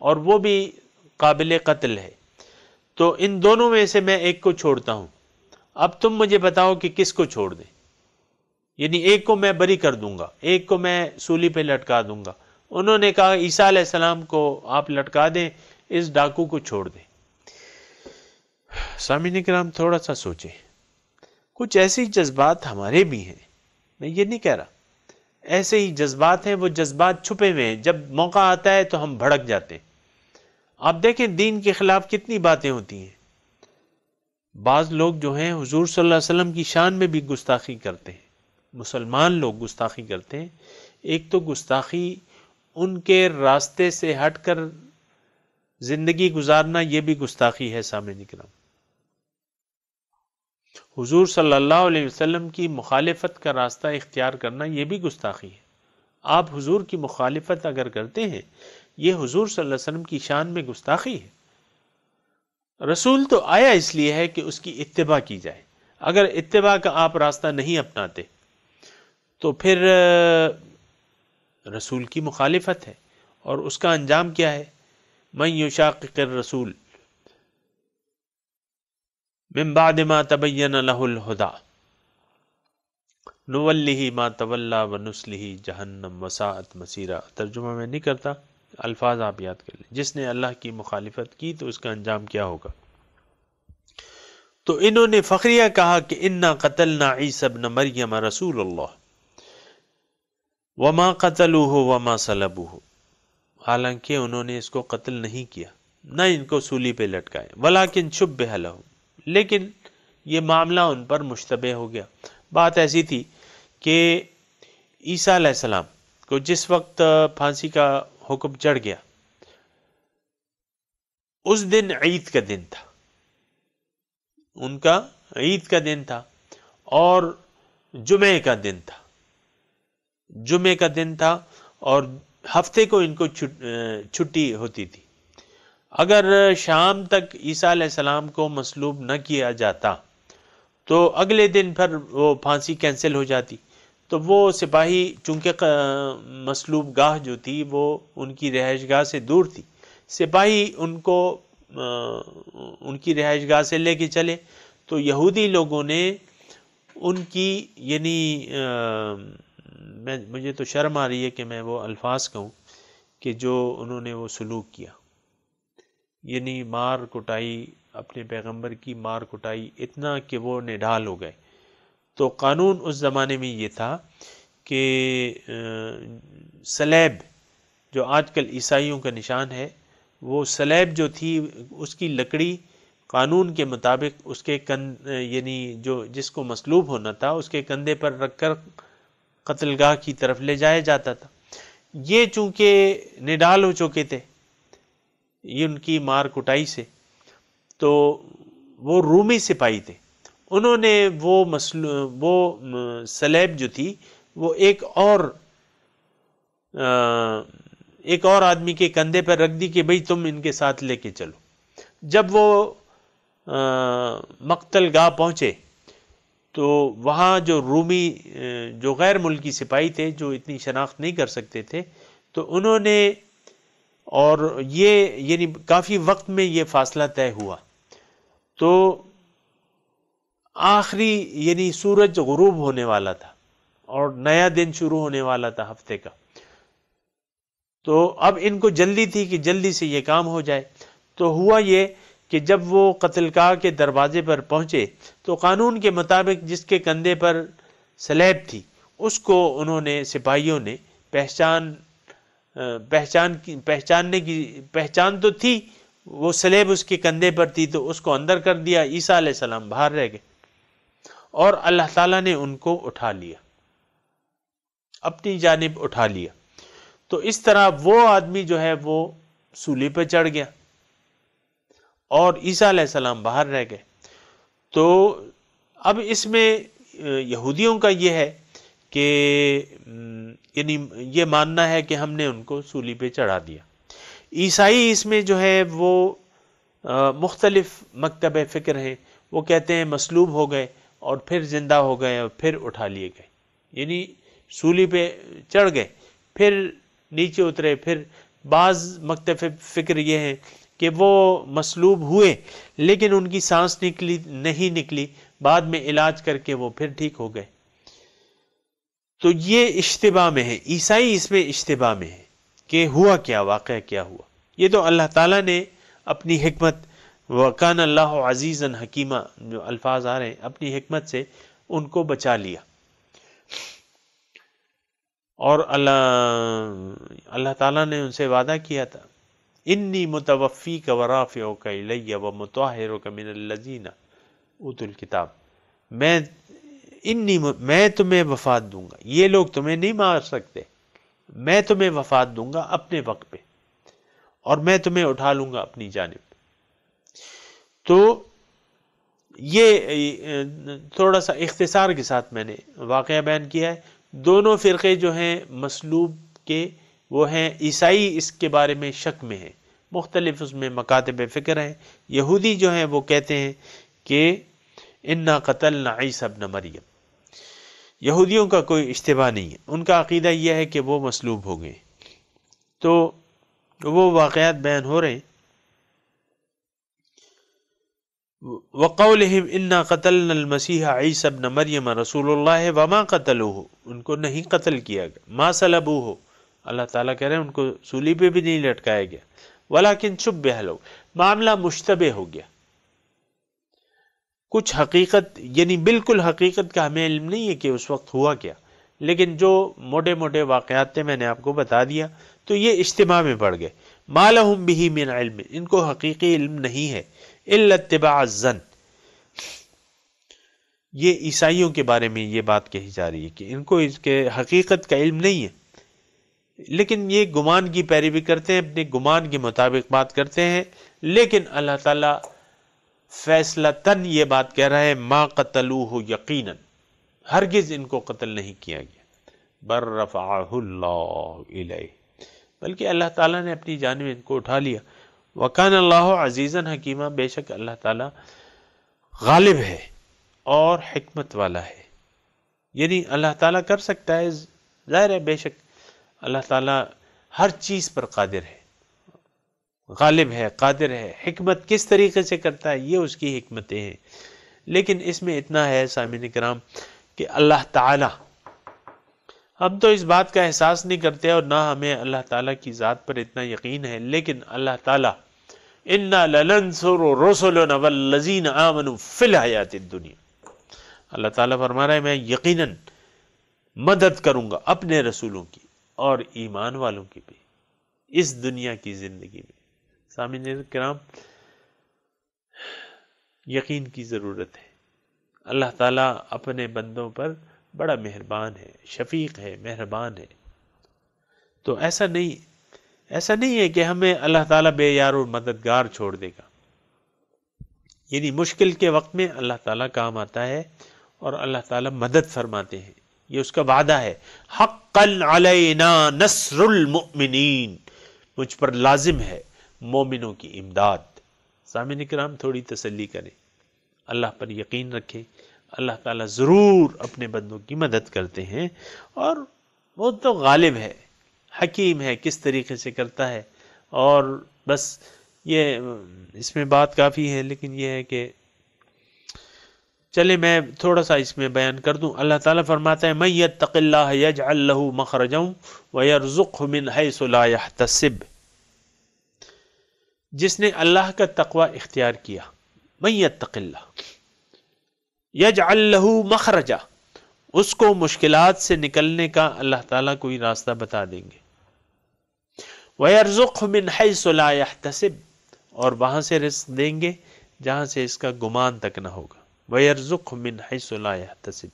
اور وہ بھی قابل قتل ہے، تو ان دونوں میں سے میں ایک کو چھوڑتا ہوں، اب تم مجھے بتاؤ کہ کس کو چھوڑ دیں. یعنی ایک کو میں بری کر دوں گا، ایک کو میں سولی پہ لٹکا دوں گا. انہوں نے کہا عیسیٰ علیہ السلام کو آپ لٹکا دیں، اس ڈاکو کو چھوڑ دیں. سامعین کرام تھوڑا سا سوچیں، کچھ ایسی جذبات ہمارے بھی ہیں، میں یہ نہیں کہہ رہا، ایسے ہی جذبات ہیں، وہ جذبات چھپے ہوئے ہیں، جب موقع آتا ہے تو ہم بھڑک جاتے ہیں۔ آپ دیکھیں دین کے خلاف کتنی باتیں ہوتی ہیں۔ بعض لوگ جو ہیں حضور صلی اللہ علیہ وسلم کی شان میں بھی گستاخی کرتے ہیں، مسلمان لوگ گستاخی کرتے ہیں۔ ایک تو گستاخی ان کے راستے سے ہٹ کر زندگی گزارنا، یہ بھی گستاخی ہے سامعین کرام۔ حضور صلی اللہ علیہ وسلم کی مخالفت کا راستہ اختیار کرنا، یہ بھی گستاخی ہے۔ آپ حضور کی مخالفت اگر کرتے ہیں، یہ حضور صلی اللہ علیہ وسلم کی شان میں گستاخی ہے۔ رسول تو آیا اس لیے ہے کہ اس کی اتباع کی جائے۔ اگر اتباع کا آپ راستہ نہیں اپناتے تو پھر رسول کی مخالفت ہے، اور اس کا انجام کیا ہے؟ من یشاقق الرسول من بعد ما تبین له الہدی نولہ ما تولی ونصلہ جہنم وساءت مصیرا۔ ترجمہ میں نہیں کرتا، الفاظ آپ یاد کر لیں۔ جس نے اللہ کی مخالفت کی تو اس کا انجام کیا ہوگا؟ تو انہوں نے فخریہ کہا کہ انا قتلنا عیسی ابن مریم رسول اللہ وما قتلوہ وما صلبوہ، حالانکہ انہوں نے اس کو قتل نہیں کیا، نہ ان کو سولی پہ لٹکائے، ولیکن شبہ لہم، لیکن یہ معاملہ ان پر مشتبہ ہو گیا۔ بات ایسی تھی کہ عیسیٰ علیہ السلام کو جس وقت پھانسی کا حکم چڑھ گیا، اس دن عید کا دن تھا، ان کا عید کا دن تھا، اور جمعے کا دن تھا، جمعے کا دن تھا، اور ہفتے کو ان کو چھٹی ہوتی تھی۔ اگر شام تک عیسیٰ علیہ السلام کو مصلوب نہ کیا جاتا تو اگلے دن پھر وہ پھانسی کینسل ہو جاتی، تو وہ سپاہی چونکہ مصلوب گاہ جو تھی وہ ان کی رہائش گاہ سے دور تھی، سپاہی ان کو ان کی رہائش گاہ سے لے کے چلے، تو یہودی لوگوں نے ان کی یعنی مجھے تو شرم آ رہی ہے کہ میں وہ الفاظ کہوں کہ جو انہوں نے وہ سلوک کیا، یعنی مار کٹائی، اپنے پیغمبر کی مار کٹائی، اتنا کہ وہ نڈھال ہو گئے۔ تو قانون اس زمانے میں یہ تھا کہ سلیب، جو آج کل عیسائیوں کا نشان ہے، وہ سلیب جو تھی اس کی لکڑی قانون کے مطابق اس کے یعنی جو جس کو مصلوب ہونا تھا اس کے کندھے پر رکھ کر قتل گاہ کی طرف لے جایا جاتا تھا۔ یہ چونکہ نڈال ہو چکے تھے یہ ان کی مار کٹائی سے، تو وہ رومی سپاہی تھے، انہوں نے وہ سلیب جو تھی وہ ایک اور آدمی کے کندھے پر رکھ دی کہ بھئی تم ان کے ساتھ لے کے چلو۔ جب وہ مقتل گاہ پہنچے تو وہاں جو رومی جو غیر ملکی سپاہی تھے، جو اتنی شناخت نہیں کر سکتے تھے، تو انہوں نے، اور یہ یعنی کافی وقت میں یہ فاصلہ طے ہوا، تو آخری یعنی سورج غروب ہونے والا تھا اور نیا دن شروع ہونے والا تھا ہفتے کا، تو اب ان کو جلدی تھی کہ جلدی سے یہ کام ہو جائے۔ تو ہوا یہ کہ جب وہ قتل گاہ کے دروازے پر پہنچے تو قانون کے مطابق جس کے کندھے پر سلیب تھی اس کو انہوں نے، سپاہیوں نے پہچان تو تھی، وہ سلیب اس کے کندھے پر تھی تو اس کو اندر کر دیا، عیسیٰ علیہ السلام باہر رہ گئے، اور اللہ تعالیٰ نے ان کو اٹھا لیا، اپنی جانب اٹھا لیا۔ تو اس طرح وہ آدمی جو ہے وہ سولی پہ چڑھ گیا اور عیسیٰ علیہ السلام باہر رہ گئے۔ تو اب اس میں یہودیوں کا یہ ہے کہ یعنی یہ ماننا ہے کہ ہم نے ان کو سولی پہ چڑھا دیا۔ عیسائی اس میں جو ہے وہ مختلف مکتب فکر ہیں، وہ کہتے ہیں مصلوب ہو گئے اور پھر زندہ ہو گئے اور پھر اٹھا لیے گئے، یعنی سولی پہ چڑھ گئے پھر نیچے اترے۔ پھر بعض مکتب فکر یہ ہیں کہ وہ مصلوب ہوئے لیکن ان کی سانس نہیں نکلی، بعد میں علاج کر کے وہ پھر ٹھیک ہو گئے۔ تو یہ اشتباہ میں ہے، عیسائی اس میں اشتباہ میں ہے کہ ہوا کیا، واقعہ کیا ہوا۔ یہ تو اللہ تعالیٰ نے اپنی حکمت، وَكَانَ اللَّهُ عَزِيزًا حَكِيمًا جو الفاظ آ رہے ہیں، اپنی حکمت سے ان کو بچا لیا۔ اور اللہ تعالیٰ نے ان سے وعدہ کیا تھا، انی متوفیک ورافعک الی ومطہرک من الذین اوتوا الکتاب، میں تمہیں وفات دوں گا، یہ لوگ تمہیں نہیں مار سکتے، میں تمہیں وفات دوں گا اپنے وقت پہ، اور میں تمہیں اٹھا لوں گا اپنی جانب۔ تو یہ تھوڑا سا اختصار کے ساتھ میں نے واقعہ بیان کیا ہے۔ دونوں فرقے جو ہیں مصلوب کے، وہ ہیں عیسائی اس کے بارے میں شک میں ہیں، مختلف اس میں مکاتب فکر ہیں۔ یہودی جو ہیں وہ کہتے ہیں کہ انا قتلنا عیسی ابن مریم، یہودیوں کا کوئی اشتباہ نہیں ہے، ان کا عقیدہ یہ ہے کہ وہ مصلوب ہو گئے۔ تو وہ واقعات بیان ہو رہے ہیں۔ وَقَوْلِهِمْ إِنَّا قَتَلْنَا الْمَسِيحَ عِيسَى ابْنَ مَرْيَمَ رَسُولُ اللَّهِ وَمَا قَتَلُوهُ، ان کو نہیں قتل کیا گیا، ما صلبوه، اللہ تعالیٰ کہہ رہے ہیں ان کو سولی پہ بھی نہیں لٹکایا گیا، وَلَكِنْ شُبِّهَ لَهُ، معاملہ مشتبہ ہو گیا، کچھ حقیقت یعنی بالکل حقیقت کا ہمیں علم نہیں ہے کہ اس وقت ہوا کیا، لیکن جو موٹے موٹے واقعات تھے میں نے آپ کو بتا دیا، تو یہ اجتماع میں پڑ گئے۔ ما لهم به من علم، ان کو حقیقی علم نہیں ہے، الا اتباع الظن، یہ عیسائیوں کے بارے میں یہ بات کہی جا رہی ہے کہ ان کو اس کے حقیقت کا علم نہیں ہے، لیکن یہ گمان کی پیروی کرتے ہیں، اپنے گمان کے مطابق بات کرتے ہیں، لیکن اللہ تعالیٰ فیصلتاً یہ بات کہہ رہا ہے ما قتلوہ یقیناً، ہرگز ان کو قتل نہیں کیا گیا، بل رفعہ اللہ الیہ، بلکہ اللہ تعالیٰ نے اپنی جانب ان کو اٹھا لیا۔ وَكَانَ اللَّهُ عَزِيزًا حَكِيمًا، بے شک اللہ تعالیٰ غالب ہے اور حکمت والا ہے، یعنی اللہ تعالیٰ کر سکتا ہے، ظاہر ہے بے شک اللہ تعالیٰ ہر چیز پر قادر ہے، غالب ہے، قادر ہے، حکمت کس طریقے سے کرتا ہے یہ اس کی حکمتیں ہیں، لیکن اس میں اتنا ہے سامعین کرام کہ اللہ تعالیٰ، ہم تو اس بات کا احساس نہیں کرتے اور نہ ہمیں اللہ تعالیٰ کی ذات پر اتنا یقین ہے، لیکن اللہ تعالیٰ اِنَّا لَنَنْصُرُ رُسُلَنَا وَالَّذِينَ آمَنُوا فِي الْحَيَاةِ الدُّنْيَا، اللہ تعالیٰ فرما رہا ہے میں یقیناً مدد کروں گا اپنے رسولوں کی اور ایمان والوں کی بھی اس دنیا کی زندگی میں۔ سامعین کرام، یقین کی ضرورت ہے، اللہ تعالیٰ اپنے بندوں پر بڑا مہربان ہے، شفیق ہے، مہربان ہے، تو ایسا نہیں ہے کہ ہمیں اللہ تعالیٰ بے یار و مددگار چھوڑ دے گا، یعنی مشکل کے وقت میں اللہ تعالیٰ کام آتا ہے اور اللہ تعالیٰ مدد فرماتے ہیں، یہ اس کا وعدہ ہے، حقاً علینا نصر المؤمنین، مجھ پر لازم ہے مومنوں کی امداد۔ سامعین کرام تھوڑی تسلی کریں، اللہ پر یقین رکھیں، اللہ تعالیٰ ضرور اپنے بندوں کی مدد کرتے ہیں، اور وہ تو غالب ہے، حکیم ہے، کس طریقے سے کرتا ہے، اور بس یہ اس میں بات کافی ہے، لیکن یہ ہے کہ چلے میں تھوڑا سا اس میں بیان کر دوں۔ اللہ تعالیٰ فرماتا ہے مَن یتق اللہ یجعل لہ مخرجا ویرزقہ من حیث لا یحتسب، جس نے اللہ کا تقوی اختیار کیا، من یتق اللہ یجعل لہ مخرجا، اس کو مشکلات سے نکلنے کا اللہ تعالیٰ کوئی راستہ بتا دیں گے، وَيَرْزُقْهُ مِنْ حَيْثُ لَا يَحْتَسِبْ، اور وہاں سے رزق دیں گے جہاں سے اس کا گمان تک نہ ہوگا، وَيَرْزُقْهُ مِنْ حَيْثُ لَا يَحْتَسِبْ،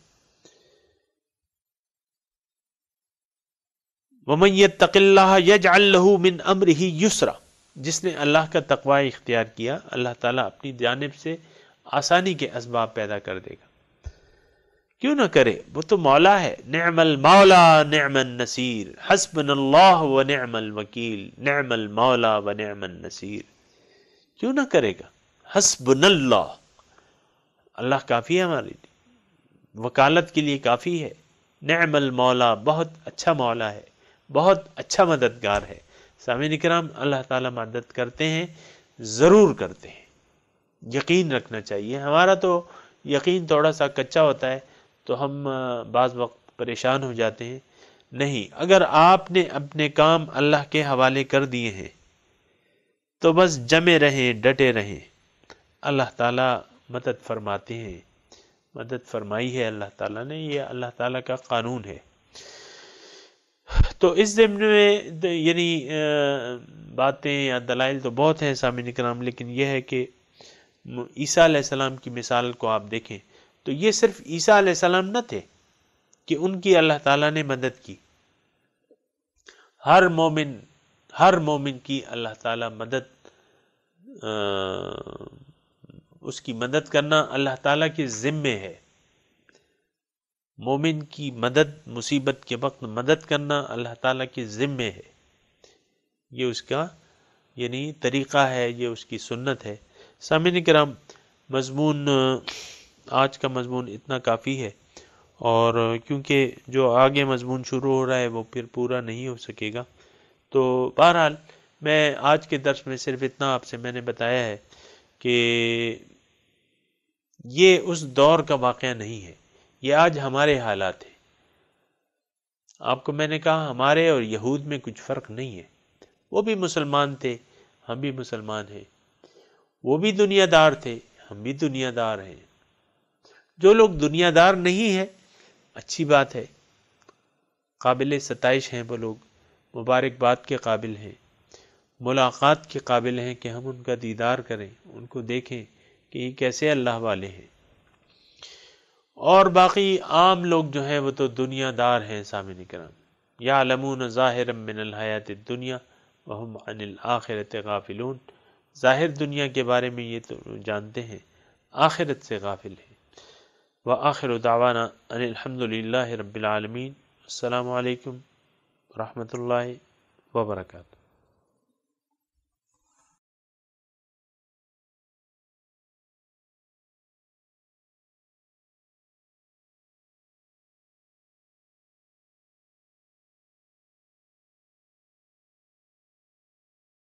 وَمَنْ يَتَّقِ اللَّهَ يَجْعَلْ لَهُ مِنْ أَمْرِهِ يُسْرًا، جس نے اللہ کا تقوی اختیار کیا اللہ تعالیٰ اپنی جانب سے آسانی کے اسباب پیدا کر دے گا، کیوں نہ کرے، وہ تو مولا ہے، نعم المولا نعم النصیر، حسبنا اللہ و نعم الوکیل، نعم المولا و نعم النصیر، کیوں نہ کرے گا، حسبنا اللہ، اللہ کافی ہے ہمارے لیے، وکالت کے لیے کافی ہے، نعم المولا، بہت اچھا مولا ہے، بہت اچھا مددگار ہے۔ سامعین کرام، اللہ تعالیٰ مدد کرتے ہیں، ضرور کرتے ہیں، یقین رکھنا چاہیے۔ ہمارا تو یقین تھوڑا سا کچا ہوتا ہے تو ہم بعض وقت پریشان ہو جاتے ہیں، نہیں، اگر آپ نے اپنے کام اللہ کے حوالے کر دیے ہیں تو بس جمے رہیں، ڈٹے رہیں، اللہ تعالیٰ مدد فرماتے ہیں، مدد فرمائی ہے اللہ تعالیٰ نے، یہ اللہ تعالیٰ کا قانون ہے۔ تو اس ضمن میں یعنی باتیں یا دلائل تو بہت ہیں سامعین کرام، لیکن یہ ہے کہ عیسیٰ علیہ السلام کی مثال کو آپ دیکھیں تو یہ صرف عیسیٰ علیہ السلام نہ تھے کہ ان کی اللہ تعالیٰ نے مدد کی، ہر مومن کی اللہ تعالیٰ اس کی مدد کرنا اللہ تعالیٰ کے ذمے ہے۔ مومن کی مدد، مصیبت کے وقت مدد کرنا اللہ تعالیٰ کے ذمے ہے، یہ اس کا یعنی طریقہ ہے، یہ اس کی سنت ہے۔ سامعین کرام، مضمون آج کا مضمون اتنا کافی ہے، اور کیونکہ جو آگے مضمون شروع ہو رہا ہے وہ پھر پورا نہیں ہو سکے گا، تو بہرحال میں آج کے درس میں صرف اتنا آپ سے میں نے بتایا ہے کہ یہ اس دور کا واقعہ نہیں ہے، یہ آج ہمارے حالات ہیں۔ آپ کو میں نے کہا ہمارے اور یہود میں کچھ فرق نہیں ہے، وہ بھی مسلمان تھے، ہم بھی مسلمان ہیں، وہ بھی دنیا دار تھے، ہم بھی دنیا دار ہیں۔ جو لوگ دنیا دار نہیں ہیں، اچھی بات ہے، قابل ستائش ہیں، وہ لوگ مبارکباد کے قابل ہیں، ملاقات کے قابل ہیں کہ ہم ان کا دیدار کریں، ان کو دیکھیں کہ یہ کیسے اللہ والے ہیں۔ اور باقی عام لوگ جو ہیں وہ تو دنیا دار ہیں سامعین کرام، یعلمون ظاہرا من الحیات الدنیا وہم عن الآخرۃ غافلون، ظاہر دنیا کے بارے میں یہ تو جانتے ہیں، آخرت سے غافل ہیں۔ وآخر دعوانا ان الحمد للہ رب العالمین۔ السلام علیکم ورحمۃ اللہ وبرکاتہ۔